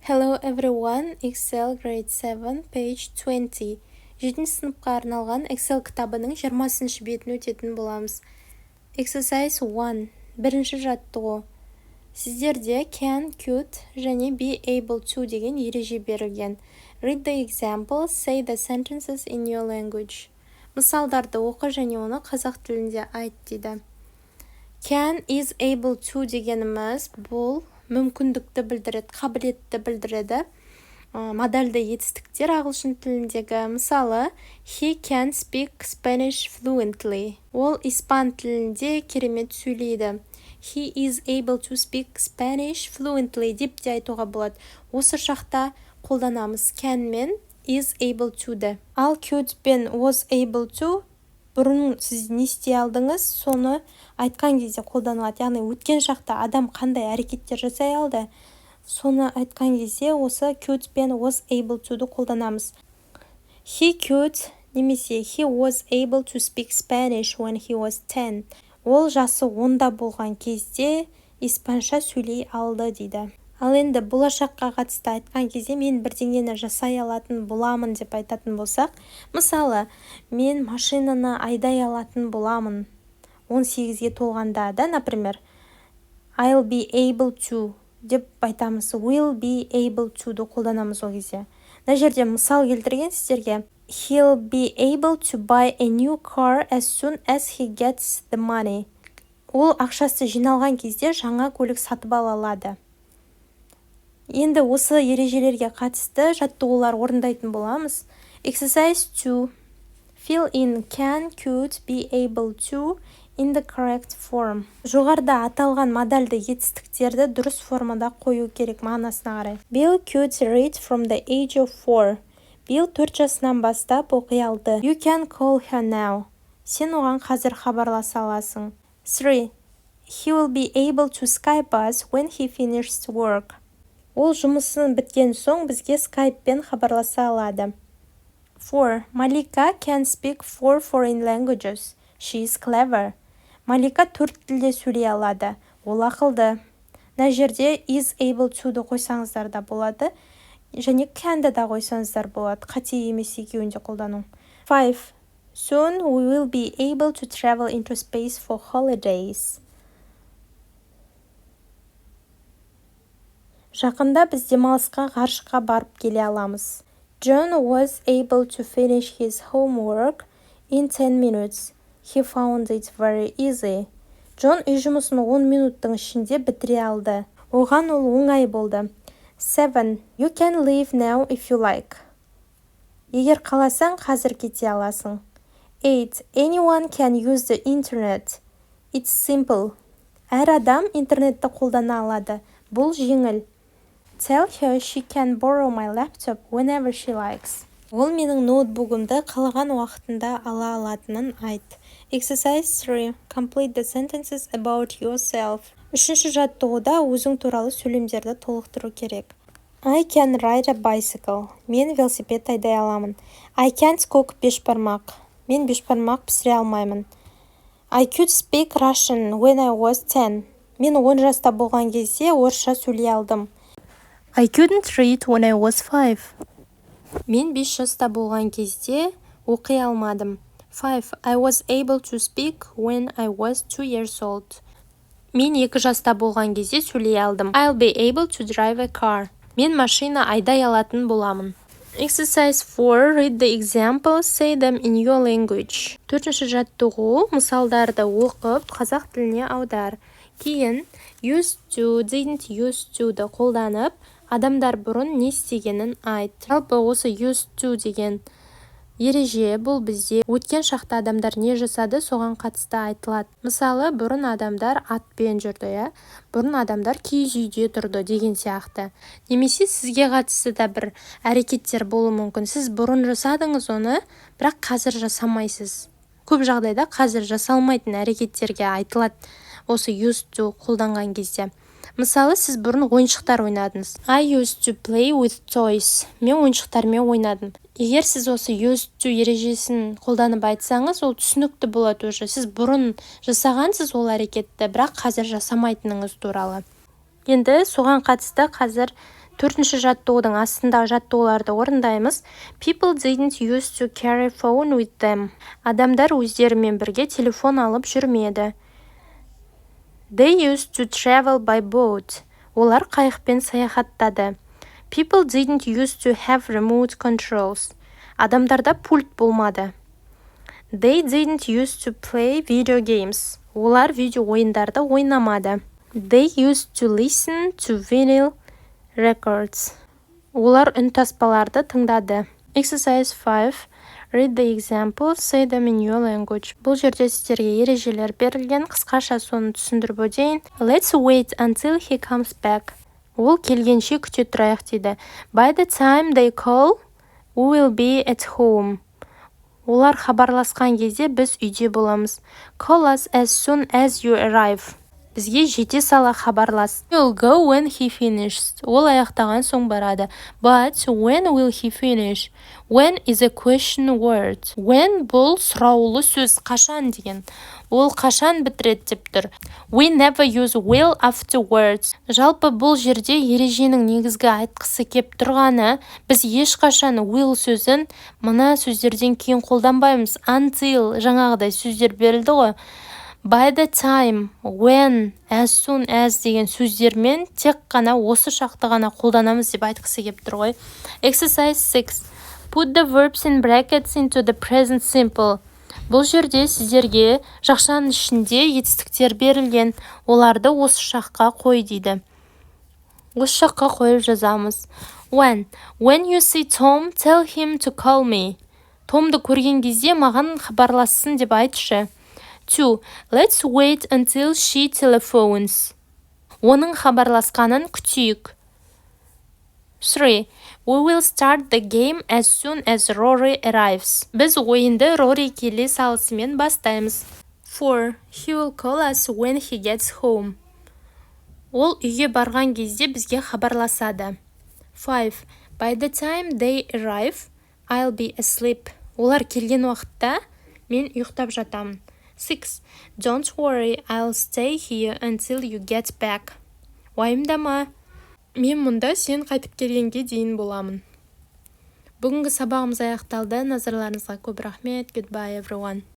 Hello everyone, Excel Grade 7, page 20. 7 сыныпқа арналған Excel кітабының 20-шы бетін өтетін боламыз. Exercise 1. Бірінші жаттығу. Сіздерде can, could және be able to деген ереже берілген. Read the example, say the sentences in your language. Мысалдарды оқы және оны қазақ тілінде айт дейді. Can is able to дегеніміз бұл мүмкіндікті білдіреді, қабілетті білдіреді. Модальды етістіктер ағылшын тіліндегі. Мысалы, he can speak Spanish fluently. Ол испан тілінде керемет сөйлейді. He is able to speak Spanish fluently деп те айтуға болады. Осы шақта қолданамыз can мен is able to'ді. Ал could пен was able to бұрын сіз не істей алдыңыз, соны айтқан кезде қолданылады. Яғни өткен шақта адам қандай әрекеттер жасай алды, соны айтқан кезде осы could пен was able to'ды қолданамыз. He could немесе he was able to speak Spanish when he was 10. Ол жасы 10-да болған кезде испанша сөйлей алды дейді. Ал енді болашаққа қатысты айтқан кезде мен бірдеңені жасай алатын боламын деп айтатын болсақ, мысалы, мен машинаны айдай алатын боламын 18-ге толғанда да, например, I'll be able to деп айтамыз, will be able to'ды қолданамыз ол кезде. Мына жерде мысал келтірген сіздерге. He'll be able to buy a new car as soon as he gets the money. Ол ақшасы жиналған кезде жаңа көлік сатып ала алады. Енді осы ережелерге қатысты жаттығулар орындайтын боламыз. Exercise 2. Fill in can, could, be able to in the correct form. Жоғарыда аталған модальды етістіктерді дұрыс формада қою керек мағынасына қарай. Bill could read from the age of 4. Bill 4 жасынан бастап оқи алды. You can call her now. Сен оған қазір хабарласа аласың. 3. He will be able to Skype us when he finishes work. Ол жұмысын біткен соң бізге скайппен хабарласа алады. 4. Malika can speak 4 foreign languages. She is clever. Малика 4 тілде сөйлей алады. Ол ақылды. Мына жерде is able to'ды қойсаңыздар да болады. Және can'ді да қойсаңыздар болады. Қате емес екеуінде қолдану. 5. Soon we will be able to travel into space for holidays. Жақында біз демалысқа ғарышқа барып келе аламыз. John was able to finish his homework in 10 minutes. He found it very easy. Джон үй жұмысын 10 минуттың ішінде бітіре алды. Оған ол оңай болды. 7. You can leave now if you like. Егер қаласаң, қазір кете аласың. 8. Anyone can use the internet. It's simple. Әр адам интернетті қолдана алады. Бұл жеңіл. Tell her she can borrow my laptop whenever she likes. Ол менің ноутбугымды қалаған уақытында ала алатынын айт. Exercise 3. Complete the sentences about yourself. Үшінші жаттығуда өзің туралы сөйлемдерді толықтыру керек. I can ride a bicycle. Мен велосипед айдай аламын. I can't cook бешбармақ. Мен бешбармақ пісіре алмаймын. I could speak Russian when I was 10. Мен 10 жаста болған кезде орысша сөйлей алдым. I couldn't read when I was 5. Мен 5 жаста болған кезде оқи алмадым. 5. I was able to speak when I was 2 years old. Мен 2 жаста болған кезде сөйлей алдым. I'll be able to drive a car. Мен машина айдай алатын боламын. Exercise 4. Read the examples, say them in your language. Төртінші жаттығу, мысалдарды оқып, қазақ тіліне аудар. Кейін used to, didn't used to'ды қолданып, адамдар бұрын не істегенін айт. Жалпы осы used to деген ереже бұл бізде өткен шақта адамдар не жасады, соған қатысты айтылады. Мысалы, бұрын адамдар атпен жүрді, бұрын адамдар киіз үйде тұрды деген сияқты. Немесе сізге қатысты да бір әрекеттер болуы мүмкін. Сіз бұрын жасадыңыз оны, бірақ қазір жасамайсыз. Көп жағдайда қазір жасалмайтын әрекеттерге айтылады осы used to қолданған кезде. Мысалы, сіз бұрын ойыншықтар ойнадыңыз. I used to play with toys. Мен ойыншықтармен ойнадым. Егер сіз осы used to ережесін қолданып айтсаңыз, ол түсінікті болады уже. Сіз бұрын жасағансыз ол әрекетті, бірақ қазір жасамайтыныңыз туралы. Енді соған қатысты қазір 4-ші жаттығудың астындағы жаттығуларды орындаймыз. People didn't used to carry phone with them. Адамдар өздерімен бірге телефон алып жүрмеді. They used to travel by boat. Олар қайықпен саяхаттады. People didn't used to have remote controls. Адамдарда пульт болмады. They didn't used to play video games. Олар видео ойындарды ойнамады. They used to listen to vinyl records. Олар үнтаспаларды тыңдады. Exercise 5. Read the examples, say them in your language. Бұл жерде сіздерге ережелер берілген, қысқаша соны түсіндіріп өтейін. Let's wait until he comes back. Ол келгенше күте тұрайық дейді. By the time they call, we will be at home. Олар хабарласқан кезде біз үйде боламыз. Call us as soon as you arrive. Бізге жете сала хабарлас. He'll go when he finishes. Ол аяқтаған соң барады. But when will he finish? When is a question word. When бұл сұраулы сөз, қашан деген. Ол қашан бітіреді деп тұр. We never use will afterwards. Жалпы бұл жерде ереженің негізгі айтқысы кеп тұрғаны, біз ешқашан will сөзін мына сөздерден кейін қолданбаймыз. Until жаңағыдай сөздер берілді ғой. By the time, when, as soon as деген сөздермен тек қана осы шақты ғана қолданамыз деп айтқысы кеп тұр ғой. Exercise 6. Put the verbs in brackets into the present simple. Бұл жерде сіздерге жақшаның ішінде етістіктер берілген. Оларды осы шаққа қой дейді. Осы шаққа қойып жазамыз. When you see Tom, tell him to call me. Томды көрген кезде маған хабарлассын деп айтшы. 2. Let's wait until she telephones. Оның хабарласқанын күтейік. 3. We will start the game as soon as Rory arrives. Біз ойынды Rory келе салысымен бастаймыз. 4. He will call us when he gets home. Ол үйге барған кезде бізге хабарласады. 5. By the time they arrive, I'll be asleep. Олар келген уақытта мен ұйықтап жатамын. 6. Don't worry, I'll stay here until you get back. Уайымдама. Мен мұнда сен қайтып келгенге дейін боламын. Бүгінгі сабағымыз аяқталды. Назарларыңызға көп рахмет. Goodbye everyone.